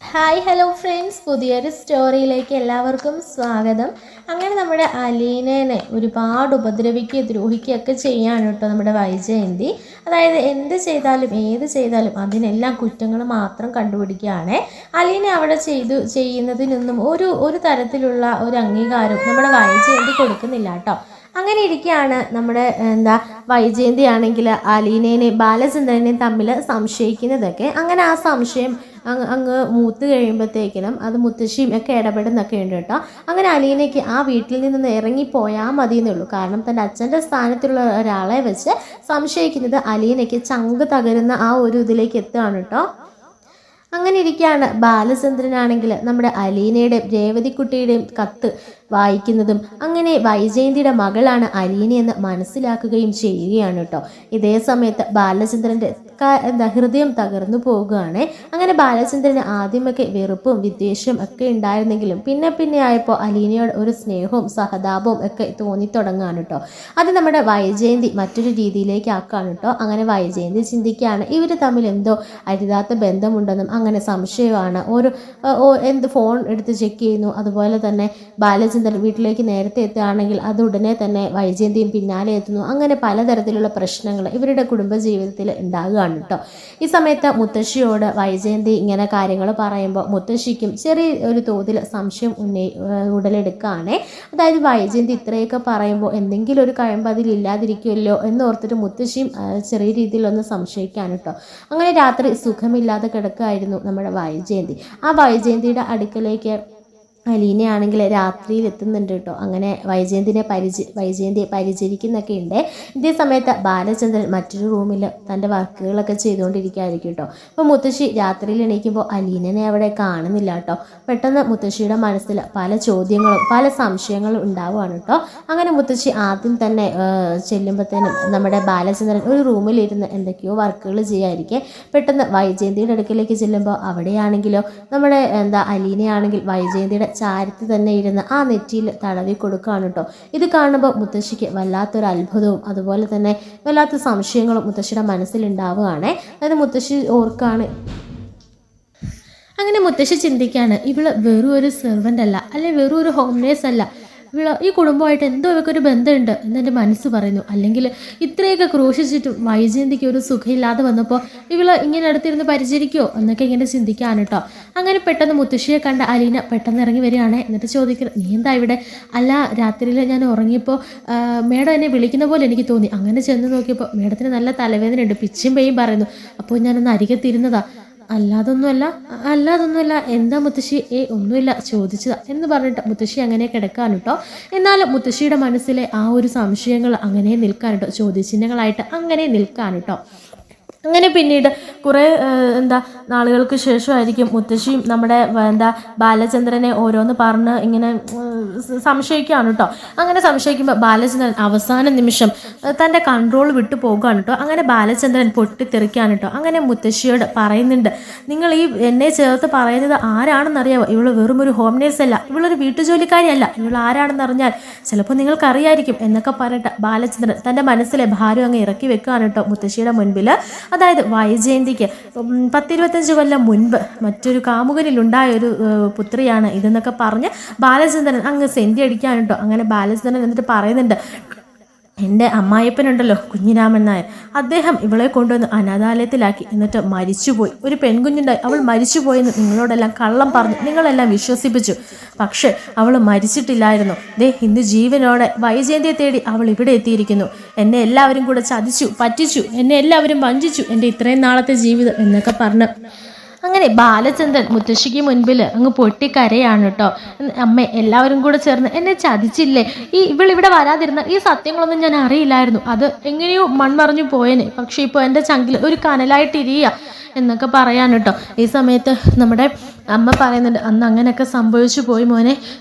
Hi hello friends, പുതിയൊരു സ്റ്റോറിയിലേക്ക് എല്ലാവർക്കും സ്വാഗതം. അങ്ങനെ നമ്മുടെ അലീനേനെ ഒരുപാട് ഉപദ്രവിക്കുകയും ദ്രോഹിക്കുകയൊക്കെ ചെയ്യാണ് കേട്ടോ നമ്മുടെ വൈജയന്തി. അതായത് എന്ത് ചെയ്താലും ഏത് ചെയ്താലും അതിനെല്ലാം കുറ്റങ്ങൾ മാത്രം കണ്ടുപിടിക്കുകയാണ്. അലീന അവിടെ ചെയ്യുന്നതിനൊന്നും ഒരു തരത്തിലുള്ള ഒരു അംഗീകാരം നമ്മുടെ വൈജയന്തി കൊടുക്കുന്നില്ല കേട്ടോ. അങ്ങനെ ഇരിക്കുകയാണ് നമ്മുടെ വൈജയന്തി ആണെങ്കിൽ അലീനേനെയും ബാലചന്ദ്രനെയും തമ്മിൽ സംശയിക്കുന്നതൊക്കെ. അങ്ങനെ ആ സംശയം അങ്ങ് മൂത്ത് കഴിയുമ്പോഴത്തേക്കിനും അത് മുത്തശ്ശിയും ഒക്കെ ഇടപെടുന്നൊക്കെ ഉണ്ട് കേട്ടോ. അങ്ങനെ അലീനയ്ക്ക് ആ വീട്ടിൽ നിന്ന് ഇറങ്ങിപ്പോയാൽ മതി എന്നുള്ളൂ. കാരണം തൻ്റെ അച്ഛൻ്റെ സ്ഥാനത്തുള്ള ഒരാളെ വെച്ച് സംശയിക്കുന്നത് അലീനയ്ക്ക് ചങ്ക് തകരുന്ന ആ ഒരു ഇതിലേക്ക് എത്തുകയാണ് കേട്ടോ. അങ്ങനെ ഇരിക്കുകയാണ് ബാലചന്ദ്രനാണെങ്കിൽ നമ്മുടെ അലീനയുടെയും രേവതിക്കുട്ടിയുടെയും കത്ത് വായിക്കുന്നതും അങ്ങനെ വൈജയന്തിയുടെ മകളാണ് അലീനയെന്ന് മനസ്സിലാക്കുകയും ചെയ്യുകയാണ് കേട്ടോ. ഇതേ സമയത്ത് ബാലചന്ദ്രൻ്റെ ഹൃദയം തകർന്നു പോവുകയാണ്. അങ്ങനെ ബാലചന്ദ്രന് ആദ്യമൊക്കെ വെറുപ്പും വിദ്വേഷവും ഒക്കെ ഉണ്ടായിരുന്നെങ്കിലും പിന്നെ ആയപ്പോൾ അലീനയോട് ഒരു സ്നേഹവും സഹതാപവും ഒക്കെ തോന്നിത്തുടങ്ങുകയാണ് കേട്ടോ. അത് നമ്മുടെ വൈജയന്തി മറ്റൊരു രീതിയിലേക്ക് ആക്കുകയാണ് കേട്ടോ. അങ്ങനെ വൈജയന്തി ചിന്തിക്കുകയാണ് ഇവർ തമ്മിൽ എന്തോ അരുതാത്ത ബന്ധമുണ്ടെന്നും അങ്ങനെ സംശയമാണ്. എന്ത് ഫോൺ എടുത്ത് ചെക്ക് ചെയ്യുന്നു. അതുപോലെ തന്നെ ബാലചന്ദ്രൻ വീട്ടിലേക്ക് നേരത്തെ എത്തുകയാണെങ്കിൽ അത് ഉടനെ തന്നെ വൈജയന്തിയും പിന്നാലെ എത്തുന്നു. അങ്ങനെ പലതരത്തിലുള്ള പ്രശ്നങ്ങൾ ഇവരുടെ കുടുംബജീവിതത്തിൽ ഉണ്ടാകുകയാണ് കേട്ടോ. ഈ സമയത്ത് മുത്തശ്ശിയോട് വൈജയന്തി ഇങ്ങനെ കാര്യങ്ങൾ പറയുമ്പോൾ മുത്തശ്ശിക്കും ചെറിയ ഒരു തോതിൽ സംശയം ഉടലെടുക്കുകയാണ്. അതായത് വൈജയന്തി ഇത്രയൊക്കെ പറയുമ്പോൾ എന്തെങ്കിലും ഒരു കഴമ്പ് അതിലില്ലാതിരിക്കുമല്ലോ എന്നോർത്തിട്ട് മുത്തശ്ശിയും ചെറിയ രീതിയിലൊന്ന് സംശയിക്കുകയാണ് കേട്ടോ. അങ്ങനെ രാത്രി സുഖമില്ലാതെ കിടക്കുകയായിരുന്നു നമ്മുടെ വൈജയന്തി. ആ വൈജയന്തിയുടെ അടുക്കലേക്ക് അലീനയാണെങ്കിൽ രാത്രിയിൽ എത്തുന്നുണ്ട് കേട്ടോ. അങ്ങനെ വൈജയന്തിയെ പരിചരിക്കുന്നൊക്കെ ഉണ്ട്. ഇതേ സമയത്ത് ബാലചന്ദ്രൻ മറ്റൊരു റൂമിൽ തൻ്റെ വർക്കുകളൊക്കെ ചെയ്തുകൊണ്ടിരിക്കുകയായിരിക്കും കേട്ടോ. അപ്പോൾ മുത്തശ്ശി രാത്രിയിൽ എണീക്കുമ്പോൾ അലീനനെ അവിടെ കാണുന്നില്ല കേട്ടോ. പെട്ടെന്ന് മുത്തശ്ശിയുടെ മനസ്സിൽ പല ചോദ്യങ്ങളും പല സംശയങ്ങളും ഉണ്ടാവുകയാണ് കേട്ടോ. അങ്ങനെ മുത്തശ്ശി ആദ്യം തന്നെ ചെല്ലുമ്പോഴത്തേനും നമ്മുടെ ബാലചന്ദ്രൻ ഒരു റൂമിലിരുന്ന് എന്തൊക്കെയോ വർക്കുകൾ ചെയ്യാതിരിക്കെ പെട്ടെന്ന് വൈജയന്തിയുടെ അടുക്കിലേക്ക് ചെല്ലുമ്പോൾ അവിടെയാണെങ്കിലോ നമ്മുടെ അലീനയാണെങ്കിൽ വൈജയന്തിയുടെ ചാരത്ത് തന്നെ ഇരുന്ന് ആ നെറ്റിയിൽ തടവി കൊടുക്കുകയാണ് കേട്ടോ. ഇത് കാണുമ്പോൾ മുത്തശ്ശിക്ക് വല്ലാത്തൊരു അത്ഭുതവും അതുപോലെ തന്നെ വല്ലാത്ത സംശയങ്ങളും മുത്തശ്ശിയുടെ മനസ്സിലുണ്ടാവുകയാണ്. അതായത് മുത്തശ്ശി ഓർക്കാണ്, അങ്ങനെ മുത്തശ്ശി ചിന്തിക്കുകയാണ് ഇവള് വെറും ഒരു സെർവൻ്റ് അല്ല, അല്ലെ വെറും ഒരു ഹോം നേഴ്സ് അല്ല, ഈ കുടുംബമായിട്ട് എന്തോ ഇവക്കൊരു ബന്ധമുണ്ട് എന്നെൻ്റെ മനസ്സ് പറയുന്നു. അല്ലെങ്കിൽ ഇത്രയൊക്കെ ക്രൂശിച്ചിട്ടും വൈജയന്തിക്ക് ഒരു സുഖമില്ലാതെ വന്നപ്പോൾ ഇവള് ഇങ്ങനെ അടുത്തിരുന്ന് പരിചരിക്കുമോ എന്നൊക്കെ ഇങ്ങനെ ചിന്തിക്കുകയാണ് കേട്ടോ. അങ്ങനെ പെട്ടെന്ന് മുത്തശ്ശിയെ കണ്ട അലീന പെട്ടെന്ന് ഇറങ്ങി വരികയാണ്. എന്നിട്ട് ചോദിക്കുന്നത് നീ എന്താ ഇവിടെ? അല്ല, രാത്രിയിൽ ഞാൻ ഉറങ്ങിയപ്പോൾ മേഡം എന്നെ വിളിക്കുന്ന പോലെ എനിക്ക് തോന്നി. അങ്ങനെ ചെന്ന് നോക്കിയപ്പോൾ മേഡത്തിന് നല്ല തലവേദനയുണ്ട്, പിച്ചും പെയ്യും പറയുന്നു. അപ്പോൾ ഞാനൊന്ന് അരികത്തിരുന്നതാ, അല്ലാതൊന്നുമല്ല. എന്താ മുത്തശ്ശി? ഒന്നുമില്ല, ചോദിച്ചതാ എന്ന് പറഞ്ഞിട്ട് മുത്തശ്ശി അങ്ങനെ കിടക്കാൻ കേട്ടോ. എന്നാലും മുത്തശ്ശിയുടെ മനസ്സിലെ ആ ഒരു സംശയങ്ങൾ അങ്ങനെ നിൽക്കാൻ കേട്ടോ, ചോദ്യചിഹ്നങ്ങളായിട്ട് അങ്ങനെ നിൽക്കാൻ കേട്ടോ. അങ്ങനെ പിന്നീട് കുറേ നാളുകൾക്ക് ശേഷമായിരിക്കും മുത്തശ്ശിയും നമ്മുടെ ബാലചന്ദ്രനെ ഓരോന്ന് പറഞ്ഞ് ഇങ്ങനെ സംശയിക്കുകയാണ് കേട്ടോ. അങ്ങനെ സംശയിക്കുമ്പോൾ ബാലചന്ദ്രൻ അവസാന നിമിഷം തൻ്റെ കൺട്രോൾ വിട്ടു പോകുകയാണ് കേട്ടോ. അങ്ങനെ ബാലചന്ദ്രൻ പൊട്ടിത്തെറിക്കുകയാണ് കേട്ടോ. അങ്ങനെ മുത്തശ്ശിയോട് പറയുന്നുണ്ട്, നിങ്ങൾ ഈ എന്നെ ചേർത്ത് പറയുന്നത് ആരാണെന്നറിയാമോ? ഇവള് വെറും ഒരു ഹോം നേഴ്സ് അല്ല, ഇവളൊരു വീട്ടുജോലിക്കാരിയല്ല, ഇവൾ ആരാണെന്നറിഞ്ഞാൽ ചിലപ്പോൾ നിങ്ങൾക്കറിയായിരിക്കും എന്നൊക്കെ പറഞ്ഞിട്ട് ബാലചന്ദ്രൻ തൻ്റെ മനസ്സിലെ ഭാരം അങ്ങ് ഇറക്കി വെക്കുകയാണ് കേട്ടോ മുത്തശ്ശിയുടെ മുൻപിൽ. അതായത് വൈജയന്തിക്ക് 10-25 കൊല്ലം മുൻപ് മറ്റൊരു കാമുകനിലുണ്ടായ ഒരു പുത്രിയാണ് ഇതെന്നൊക്കെ പറഞ്ഞ് ബാലചന്ദ്രൻ അങ്ങ് സെന്റി അടിക്കാൻ കേട്ടോ. അങ്ങനെ ബാലചന്ദ്രൻ എന്നിട്ട് പറയുന്നുണ്ട്, എൻ്റെ അമ്മായിപ്പനുണ്ടല്ലോ കുഞ്ഞിരാമൻ നായർ, അദ്ദേഹം ഇവളെ കൊണ്ടുവന്ന് അനാഥാലയത്തിലാക്കി, എന്നിട്ട് മരിച്ചുപോയി. ഒരു പെൺകുഞ്ഞുണ്ടായി, അവൾ മരിച്ചുപോയെന്ന് നിങ്ങളോടെല്ലാം കള്ളം പറഞ്ഞു നിങ്ങളെല്ലാം വിശ്വസിപ്പിച്ചു. പക്ഷേ അവൾ മരിച്ചിട്ടില്ലായിരുന്നു. ഇന്ന് ജീവനോടെ വൈജയന്തിയെ തേടി അവൾ ഇവിടെ എത്തിയിരിക്കുന്നു. എന്നെ എല്ലാവരും കൂടെ ചതിച്ചു, പറ്റിച്ചു, എന്നെ എല്ലാവരും വഞ്ചിച്ചു, എൻ്റെ ഇത്രയും നാളത്തെ ജീവിതം എന്നൊക്കെ പറഞ്ഞ് അങ്ങനെ ബാലചന്ദ്രൻ മുത്തശ്ശിക്ക് മുൻപിൽ അങ്ങ് പൊട്ടിക്കരയാണ് കേട്ടോ. അമ്മേ, എല്ലാവരും കൂടെ ചേർന്ന് എന്നെ ചതിച്ചില്ലേ? ഇവളിവിടെ വരാതിരുന്ന ഈ സത്യങ്ങളൊന്നും ഞാൻ അറിയില്ലായിരുന്നു. അത് എങ്ങനെയോ മൺമറഞ്ഞു പോയേനെ. പക്ഷെ ഇപ്പോൾ എൻ്റെ ചങ്കിൽ ഒരു കനലായിട്ടിരിക്കുക എന്നൊക്കെ പറയാൻ കേട്ടോ. ഈ സമയത്ത് നമ്മുടെ അമ്മ പറയുന്നുണ്ട്, അന്ന് അങ്ങനെയൊക്കെ സംഭവിച്ചു പോയി മോനെ,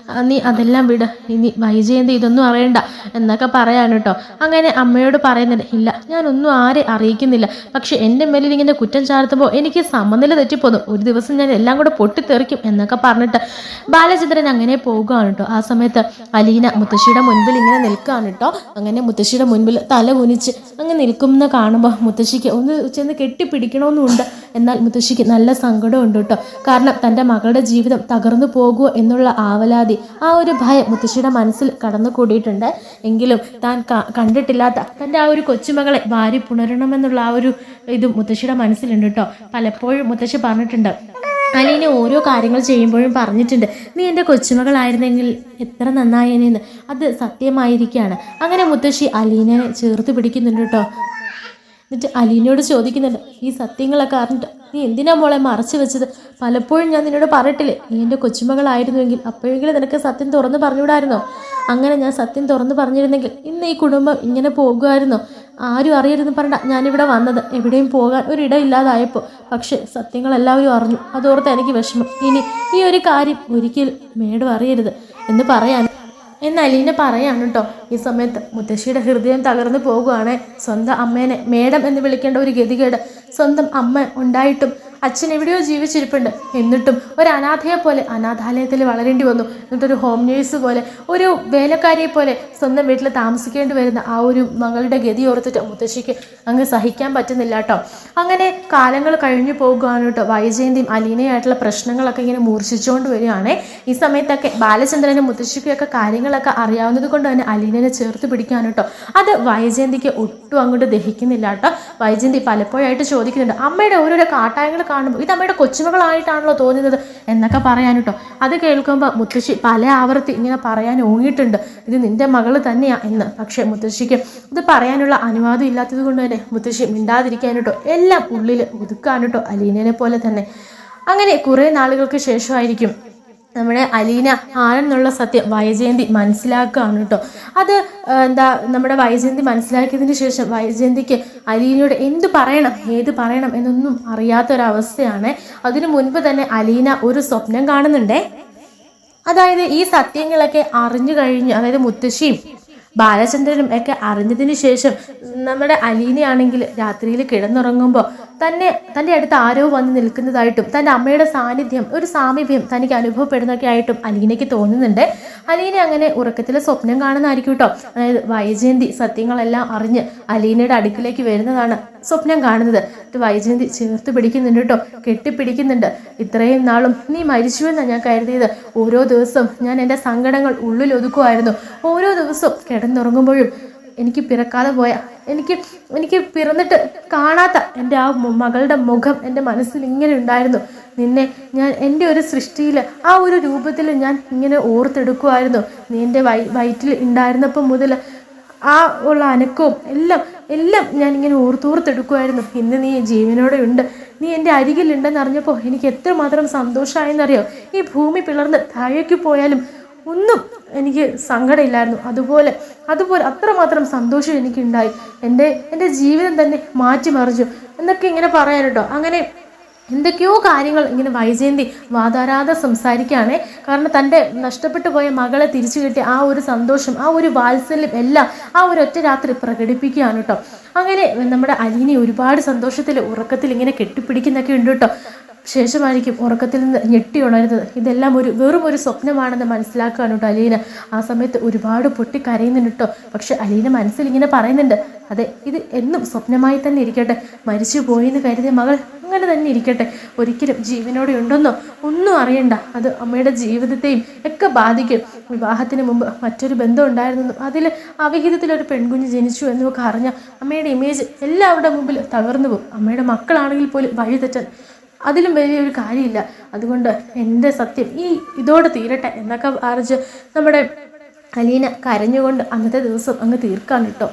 നീ അതെല്ലാം വിട്, ഇനി വൈജയന്തി ഇതൊന്നും അറിയണ്ട എന്നൊക്കെ പറയാൻ കേട്ടോ. അങ്ങനെ അമ്മയോട് പറയുന്നുണ്ട്, ഇല്ല, ഞാനൊന്നും ആരെ അറിയിക്കുന്നില്ല. പക്ഷെ എൻ്റെ മേലിൽ ഇങ്ങനെ കുറ്റം ചാർത്തുമ്പോൾ എനിക്ക് സമനില തെറ്റിപ്പോന്നു. ഒരു ദിവസം ഞാൻ എല്ലാം കൂടെ പൊട്ടിത്തെറിക്കും എന്നൊക്കെ പറഞ്ഞിട്ട് ബാലചന്ദ്രൻ അങ്ങനെ പോകുകയാണ് കേട്ടോ. ആ സമയത്ത് അലീന മുത്തശ്ശിയുടെ മുൻപിൽ ഇങ്ങനെ നിൽക്കുകയാണ് കേട്ടോ. അങ്ങനെ മുത്തശ്ശിയുടെ മുൻപിൽ തല കുനിച്ച് അങ്ങ് നിൽക്കുന്ന കാണുമ്പോൾ മുത്തശ്ശിക്ക് ഒന്ന് ചെന്ന് കെട്ടിപ്പിടിക്കണമെന്നുണ്ട്. എന്നാൽ മുത്തശ്ശിക്ക് നല്ല സങ്കടമുണ്ട് കേട്ടോ. കാരണം തൻ്റെ മകളുടെ ജീവിതം തകർന്നു പോകുമോ എന്നുള്ള ആവലാതി, ആ ഒരു ഭയം മുത്തശ്ശിയുടെ മനസ്സിൽ കടന്നു കൂടിയിട്ടുണ്ട്. എങ്കിലും താൻ കണ്ടിട്ടില്ലാത്ത തൻ്റെ ആ ഒരു കൊച്ചുമകളെ വാരി പുണരണമെന്നുള്ള ആ ഒരു ഇത് മുത്തശ്ശിയുടെ മനസ്സിലുണ്ട് കേട്ടോ. പലപ്പോഴും മുത്തശ്ശി പറഞ്ഞിട്ടുണ്ട്, അലീന ഓരോ കാര്യങ്ങൾ ചെയ്യുമ്പോഴും പറഞ്ഞിട്ടുണ്ട്, നീ എൻ്റെ കൊച്ചുമകളായിരുന്നെങ്കിൽ എത്ര നന്നായേനെന്ന്. അത് സത്യമായിരിക്കുകയാണ്. അങ്ങനെ മുത്തശ്ശി അലീനയെ ചേർത്ത് പിടിക്കുന്നുണ്ട് കേട്ടോ. എന്നിട്ട് അലീനയോട് ചോദിക്കുന്നുണ്ട്, ഈ സത്യങ്ങളൊക്കെ അറിഞ്ഞിട്ട് നീ എന്തിനാ മോളെ മറച്ചു വെച്ചത്? പലപ്പോഴും ഞാൻ നിന്നോട് പറഞ്ഞിട്ടില്ലേ, നീ എൻ്റെ കൊച്ചുമകളായിരുന്നുവെങ്കിൽ അപ്പോഴെങ്കിലും നിനക്ക് സത്യം തുറന്ന് പറഞ്ഞുവിടായിരുന്നോ? അങ്ങനെ ഞാൻ സത്യം തുറന്ന് പറഞ്ഞിരുന്നെങ്കിൽ ഇന്ന് ഈ കുടുംബം ഇങ്ങനെ പോകുമായിരുന്നോ? ആരും അറിയരുതെന്ന് പറഞ്ഞാൽ ഞാനിവിടെ വന്നത്. എവിടെയും പോകാൻ ഒരിടമില്ലാതായപ്പോൾ. പക്ഷേ സത്യങ്ങളെല്ലാവരും അറിഞ്ഞു. അതോർത്ത് എനിക്ക് വിഷമം. ഇനി ഈ ഒരു കാര്യം ഒരിക്കലും മേഡം അറിയരുത് എന്ന് പറയാൻ എന്ന് അലീന പറയാണ് കേട്ടോ. ഈ സമയത്ത് മുത്തശ്ശിയുടെ ഹൃദയം തകർന്നു പോകുകയാണ്. സ്വന്തം അമ്മേനെ മേഡം എന്ന് വിളിക്കേണ്ട ഒരു ഗതികേട് സ്വന്തം അമ്മ ഉണ്ടായിട്ടും അച്ഛൻ എവിടെയോ ജീവിച്ചിരിപ്പുണ്ട്. എന്നിട്ടും ഒരു അനാഥയെ പോലെ അനാഥാലയത്തിൽ വളരേണ്ടി വന്നു. എന്നിട്ടൊരു ഹോം നേഴ്സ് പോലെ, ഒരു വേലക്കാരിയെ പോലെ സ്വന്തം വീട്ടിൽ താമസിക്കേണ്ടി വരുന്ന ആ ഒരു മകളുടെ ഗതി ഓർത്തിട്ട് മുത്തശ്ശിക്ക് അങ്ങ് സഹിക്കാൻ പറ്റുന്നില്ല കേട്ടോ. അങ്ങനെ കാലങ്ങൾ കഴിഞ്ഞു പോകുകയാണ് കേട്ടോ. വൈജയന്തിയും അലീനയായിട്ടുള്ള പ്രശ്നങ്ങളൊക്കെ ഇങ്ങനെ മൂർച്ഛിച്ചുകൊണ്ട് വരികയാണ്. ഈ സമയത്തൊക്കെ ബാലചന്ദ്രനും മുത്തശ്ശിക്കൊക്കെ കാര്യങ്ങളൊക്കെ അറിയാവുന്നത് കൊണ്ട് തന്നെ അലീനയെ ചേർത്ത് പിടിക്കാൻ കേട്ടോ. അത് വൈജയന്തിക്ക് ഒട്ടും അങ്ങോട്ട് ദഹിക്കുന്നില്ല കേട്ടോ. വൈജയന്തി പലപ്പോഴായിട്ട് ചോദിക്കുന്നുണ്ട്, അമ്മയുടെ ഓരോരോ കാട്ടായങ്ങൾ കാണുമ്പോൾ ഇത് അമ്മയുടെ കൊച്ചുമകളായിട്ടാണല്ലോ തോന്നുന്നത് എന്നൊക്കെ പറയാൻ കേട്ടോ. അത് കേൾക്കുമ്പോൾ മുത്തശ്ശി പല ആവർത്തി ഇങ്ങനെ പറയാൻ ഓങ്ങിയിട്ടുണ്ട്, ഇത് നിന്റെ മകള് തന്നെയാ എന്ന്. പക്ഷെ മുത്തശ്ശിക്ക് ഇത് പറയാനുള്ള അനുവാദം ഇല്ലാത്തത് കൊണ്ട് തന്നെ മുത്തശ്ശി മിണ്ടാതിരിക്കാൻ കേട്ടോ. എല്ലാം ഉള്ളിൽ ഒതുക്കാൻ കേട്ടോ, അലീനയെ പോലെ തന്നെ. അങ്ങനെ കുറേ നാളുകൾക്ക് ശേഷമായിരിക്കും നമ്മുടെ അലീന ആണെന്നുള്ള സത്യം വൈജയന്തി മനസ്സിലാക്കുകയാണ് കേട്ടോ. അത് നമ്മുടെ വൈജയന്തി മനസ്സിലാക്കിയതിന് ശേഷം വൈജയന്തിക്ക് അലീനയോട് എന്ത് പറയണം ഏത് പറയണം എന്നൊന്നും അറിയാത്തൊരവസ്ഥയാണ്. അതിനു മുൻപ് തന്നെ അലീന ഒരു സ്വപ്നം കാണുന്നുണ്ടേ. അതായത് ഈ സത്യങ്ങളൊക്കെ അറിഞ്ഞു കഴിഞ്ഞ്, അതായത് മുത്തശ്ശിയും ബാലചന്ദ്രനും ഒക്കെ അറിഞ്ഞതിന് ശേഷം നമ്മുടെ അലീനയാണെങ്കിൽ രാത്രിയിൽ കിടന്നുറങ്ങുമ്പോൾ തൻ്റെ അടുത്ത് ആരോ വന്ന് നിൽക്കുന്നതായിട്ടും തൻ്റെ അമ്മയുടെ സാന്നിധ്യം, ഒരു സാമീപ്യം തനിക്ക് അനുഭവപ്പെടുന്നൊക്കെ ആയിട്ടും അലീനയ്ക്ക് തോന്നുന്നുണ്ട്. അലീന അങ്ങനെ ഉറക്കത്തിൽ സ്വപ്നം കാണുന്നതായിരിക്കും കേട്ടോ. അതായത് വൈജയന്തി സത്യങ്ങളെല്ലാം അറിഞ്ഞ് അലീനയുടെ അടുക്കിലേക്ക് വരുന്നതാണ് സ്വപ്നം കാണുന്നത്. വൈജയന്തി ചേർത്ത് പിടിക്കുന്നുണ്ട് കേട്ടോ, കെട്ടിപ്പിടിക്കുന്നുണ്ട്. ഇത്രയും നാളും നീ മരിച്ചുവെന്നാണ് ഞാൻ കരുതിയത്. ഓരോ ദിവസവും ഞാൻ എൻ്റെ സങ്കടങ്ങൾ ഉള്ളിൽ ഒതുക്കുമായിരുന്നു. ഓരോ ദിവസവും കിടന്നുറങ്ങുമ്പോഴും എനിക്ക് പിറക്കാതെ പോയ, എനിക്ക് പിറന്നിട്ട് കാണാത്ത എൻ്റെ ആ മകളുടെ മുഖം എൻ്റെ മനസ്സിൽ ഇങ്ങനെ ഉണ്ടായിരുന്നു. നിന്നെ ഞാൻ എൻ്റെ ഒരു സൃഷ്ടിയിൽ ആ ഒരു രൂപത്തിൽ ഞാൻ ഇങ്ങനെ ഓർത്തെടുക്കുമായിരുന്നു. നീ എൻ്റെ വയറ്റിൽ ഉണ്ടായിരുന്നപ്പം മുതൽ ആ ഉള്ള അനക്കവും എല്ലാം ഞാനിങ്ങനെ ഓർത്തെടുക്കുമായിരുന്നു. ഇന്ന് നീ ജീവനോടെ ഉണ്ട്, നീ എൻ്റെ അരികിലുണ്ടെന്ന് അറിഞ്ഞപ്പോൾ എനിക്ക് എത്രമാത്രം സന്തോഷമായെന്നറിയോ. ഈ ഭൂമി പിളർന്ന് താഴേക്ക് പോയാലും ഒന്നും എനിക്ക് സങ്കടമില്ലായിരുന്നു. അതുപോലെ അത്രമാത്രം സന്തോഷം എനിക്കുണ്ടായി. എൻ്റെ ജീവിതം തന്നെ മാറ്റിമറിച്ചു എന്നൊക്കെ ഇങ്ങനെ പറയാൻ കേട്ടോ. അങ്ങനെ എന്തൊക്കെയോ കാര്യങ്ങൾ ഇങ്ങനെ വൈജയന്തി വാതാരാതെ സംസാരിക്കുകയാണ്. കാരണം തൻ്റെ നഷ്ടപ്പെട്ടു പോയ മകളെ തിരിച്ചു കിട്ടിയ ആ ഒരു സന്തോഷം, ആ ഒരു വാത്സല്യം എല്ലാം ആ ഒരു ഒറ്റ രാത്രി പ്രകടിപ്പിക്കുകയാണ് കേട്ടോ. അങ്ങനെ നമ്മുടെ അലീന ഒരുപാട് സന്തോഷത്തിൽ ഉറക്കത്തിൽ ഇങ്ങനെ കെട്ടിപ്പിടിക്കുന്നൊക്കെ ഉണ്ട് കേട്ടോ. ശേഷമായിരിക്കും ഉറക്കത്തിൽ നിന്ന് ഞെട്ടി ഉണരുന്നത്. ഇതെല്ലാം വെറും ഒരു സ്വപ്നമാണെന്ന് മനസ്സിലാക്കുകയാണ് കേട്ടോ അലീന. ആ സമയത്ത് ഒരുപാട് പൊട്ടി കരയുന്നുണ്ട് കേട്ടോ. പക്ഷെ അലീന മനസ്സിൽ ഇങ്ങനെ പറയുന്നുണ്ട്, അതെ, ഇത് എന്നും സ്വപ്നമായി തന്നെ ഇരിക്കട്ടെ. മരിച്ചു പോയെന്ന് കരുതിയ മകൾ അങ്ങനെ തന്നെ ഇരിക്കട്ടെ. ഒരിക്കലും ജീവനോടെ ഉണ്ടെന്നോ ഒന്നും അറിയണ്ട. അത് അമ്മയുടെ ജീവിതത്തെയും ഒക്കെ ബാധിക്കും. വിവാഹത്തിന് മുമ്പ് മറ്റൊരു ബന്ധം ഉണ്ടായിരുന്നെന്നും അതിൽ അവിഹിതത്തിലൊരു പെൺകുഞ്ഞ് ജനിച്ചു എന്നൊക്കെ അറിഞ്ഞ അമ്മയുടെ ഇമേജ് എല്ലാവരുടെ മുമ്പിൽ തകർന്നു പോകും. അമ്മയുടെ മക്കളാണെങ്കിൽ പോലും വഴിതെറ്റാൻ അതിലും വലിയൊരു കാര്യമില്ല. അതുകൊണ്ട് എൻ്റെ സത്യം ഇതോടെ തീരട്ടെ എന്നൊക്കെ അറിഞ്ഞ് നമ്മുടെ അലീന കരഞ്ഞുകൊണ്ട് അന്നത്തെ ദിവസം അങ്ങ് തീർക്കാൻ കിട്ടും.